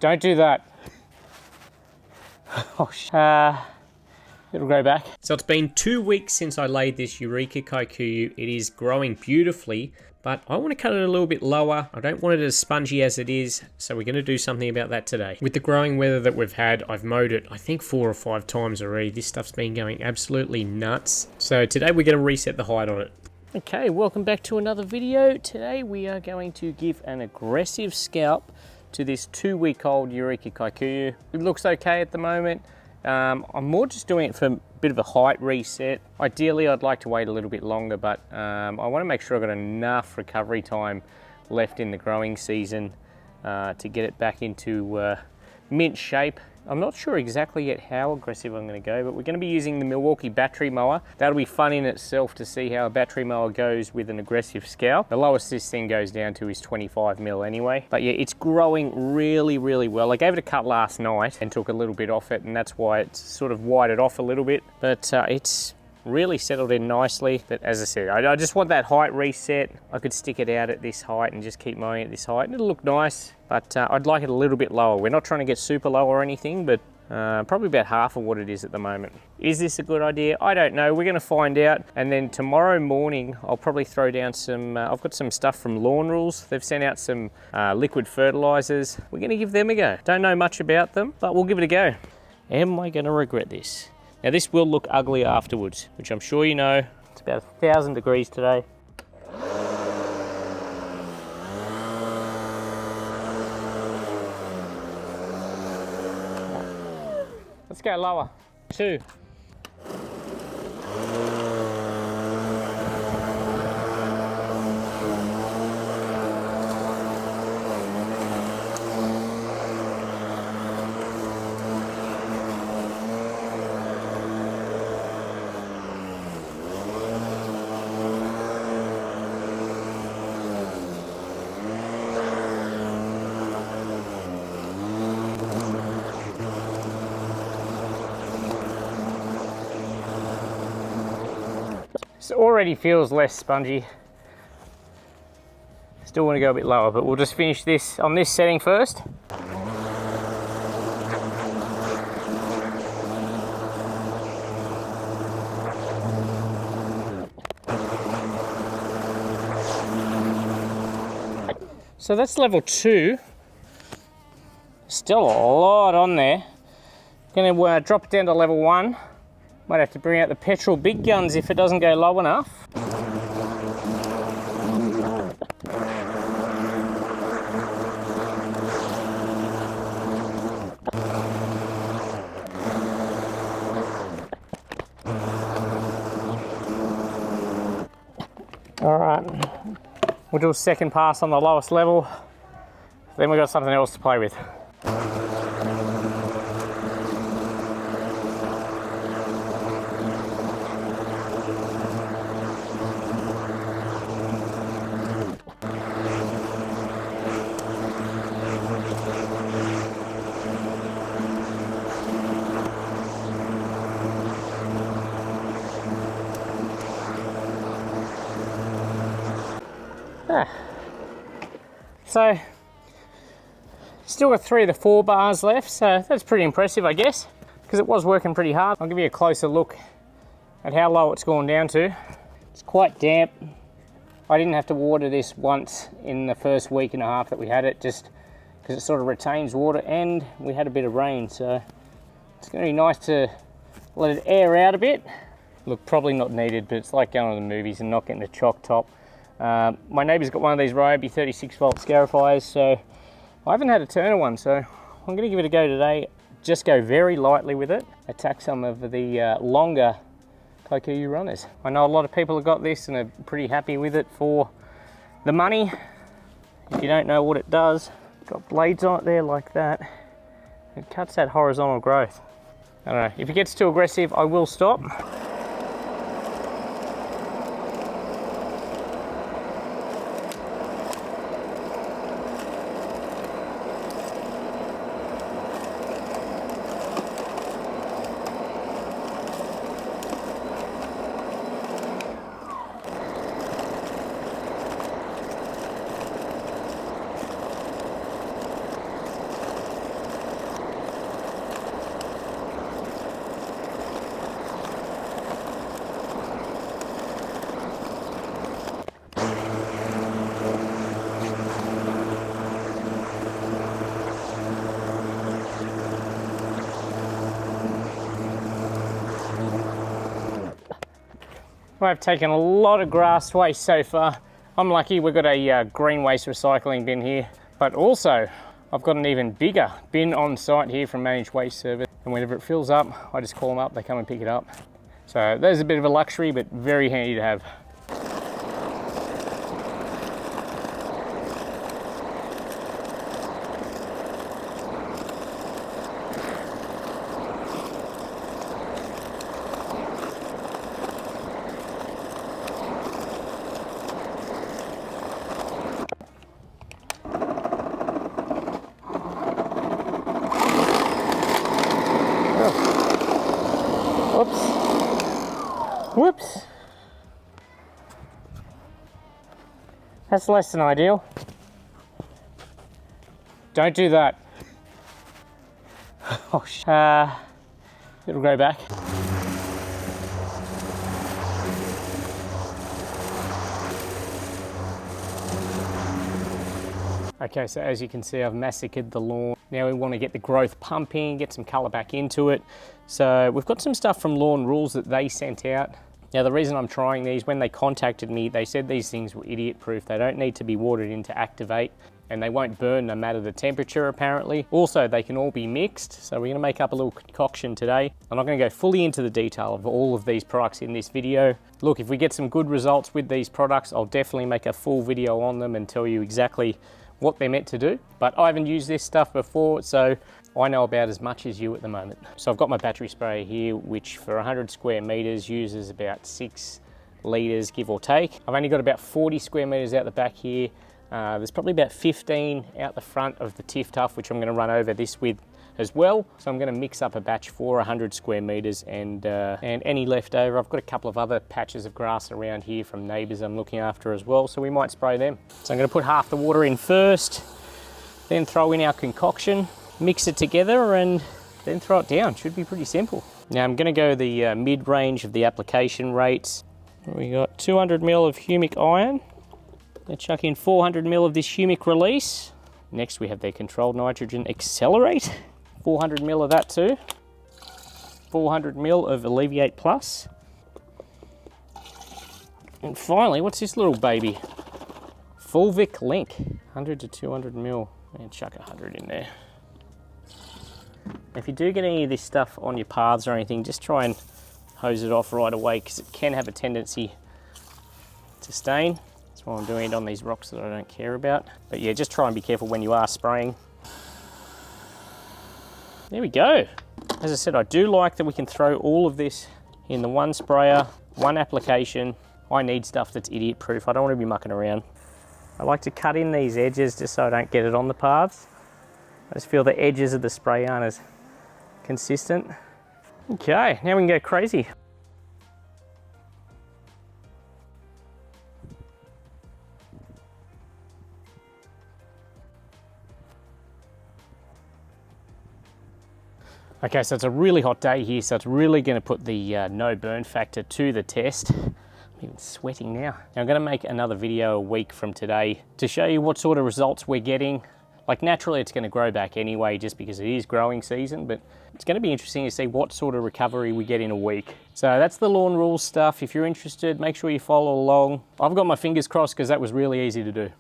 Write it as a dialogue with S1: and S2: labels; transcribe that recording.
S1: Don't do that. Oh, it'll grow back. So it's been 2 weeks since I laid this Eureka Kikuyu. It is growing beautifully, but I want to cut it a little bit lower. I don't want it as spongy as it is, so we're going to do something about that today. With the growing weather that we've had, I've mowed it, I think 4 or 5 times already. This stuff's been going absolutely nuts. So today we're going to reset the height on it. Okay, welcome back to another video. Today we are going to give an aggressive scalp to this 2-week-old Eureka Kikuyu. It looks okay at the moment. I'm more just doing it for a bit of a height reset. Ideally, I'd like to wait a little bit longer, but I want to make sure I've got enough recovery time left in the growing season to get it back into mint shape. I'm not sure exactly yet how aggressive I'm going to go, but we're going to be using the Milwaukee Battery mower. That'll be fun in itself to see how a battery mower goes with an aggressive scalp. The lowest this thing goes down to is 25 mil anyway. But yeah, it's growing really, really well. I gave it a cut last night and took a little bit off it, and that's why it's sort of whited off a little bit. But it's really settled in nicely. But as I said, I just want that height reset. I could stick it out at this height and just keep mowing at this height, and it'll look nice. But I'd like it a little bit lower. We're not trying to get super low or anything, but probably about half of what it is at the moment. Is this a good idea? I don't know. We're going to find out. And then tomorrow morning, I'll probably throw down some, I've got some stuff from Lawn Rules. They've sent out some liquid fertilizers. We're going to give them a go. Don't know much about them, but we'll give it a go. Am I going to regret this? Now this will look ugly afterwards, which I'm sure you know. It's about 1,000 degrees today. Let's go lower. 2. It already feels less spongy. Still want to go a bit lower, but we'll just finish this on this setting first. So that's level 2. Still a lot on there. Gonna drop it down to level 1. Might have to bring out the petrol big guns if it doesn't go low enough. All right, we'll do a second pass on the lowest level. Then we've got something else to play with. So, still got 3 of the 4 bars left, so that's pretty impressive, I guess, because it was working pretty hard. I'll give you a closer look at how low it's gone down to. It's quite damp. I didn't have to water this once in the first week and a half that we had it, just because it sort of retains water, and we had a bit of rain, so it's going to be nice to let it air out a bit. Look, probably not needed, but it's like going to the movies and not getting a chock top. My neighbour's got one of these Ryobi 36-volt scarifiers, so I haven't had a turner one, so I'm going to give it a go today. Just go very lightly with it, attack some of the longer Kikuyu runners. I know a lot of people have got this and are pretty happy with it for the money. If you don't know what it does, got blades on it there like that. It cuts that horizontal growth. I don't know, if it gets too aggressive, I will stop. I've taken a lot of grass waste so far. I'm lucky we've got a green waste recycling bin here, but also I've got an even bigger bin on site here from Managed Waste Service, and whenever it fills up, I just call them up, they come and pick it up. So there's a bit of a luxury, but very handy to have. Whoops. That's less than ideal. Don't do that. Oh, it'll go back. Okay, so as you can see, I've massacred the lawn. Now we want to get the growth pumping, get some colour back into it. So we've got some stuff from Lawn Rules that they sent out. Now the reason I'm trying these, when they contacted me, they said these things were idiot proof. They don't need to be watered in to activate, and they won't burn no matter the temperature apparently. Also, they can all be mixed. So we're gonna make up a little concoction today. I'm not gonna go fully into the detail of all of these products in this video. Look, if we get some good results with these products, I'll definitely make a full video on them and tell you exactly what they're meant to do. But I haven't used this stuff before, so I know about as much as you at the moment. So I've got my battery sprayer here, which for 100 square meters uses about 6 liters, give or take. I've only got about 40 square meters out the back here. There's probably about 15 out the front of the Tiff Tuff, which I'm gonna run over this with as well. So I'm gonna mix up a batch for 100 square meters and any leftover. I've got a couple of other patches of grass around here from neighbors I'm looking after as well, so we might spray them. So I'm gonna put half the water in first, then throw in our concoction, mix it together, and then throw it down. Should be pretty simple. Now I'm gonna go the mid-range of the application rates. We got 200 ml of humic iron. Then chuck in 400 ml of this humic release. Next we have the controlled nitrogen accelerate. 400 ml of that too. 400 ml of Alleviate Plus. And finally, what's this little baby? Fulvic Link. 100 to 200 ml. And chuck 100 in there. If you do get any of this stuff on your paths or anything, just try and hose it off right away, because it can have a tendency to stain. That's why I'm doing it on these rocks that I don't care about. But yeah, just try and be careful when you are spraying. There we go. As I said, I do like that we can throw all of this in the one sprayer, one application. I need stuff that's idiot proof. I don't want to be mucking around. I like to cut in these edges just so I don't get it on the paths. I just feel the edges of the spray aren't as consistent. Okay, now we can go crazy. Okay, so it's a really hot day here, so it's really going to put the no burn factor to the test. I'm even sweating now. Now I'm going to make another video a week from today to show you what sort of results we're getting. Like naturally it's going to grow back anyway just because it is growing season, but it's going to be interesting to see what sort of recovery we get in a week. So that's the Lawn Rules stuff. If you're interested, make sure you follow along. I've got my fingers crossed because that was really easy to do.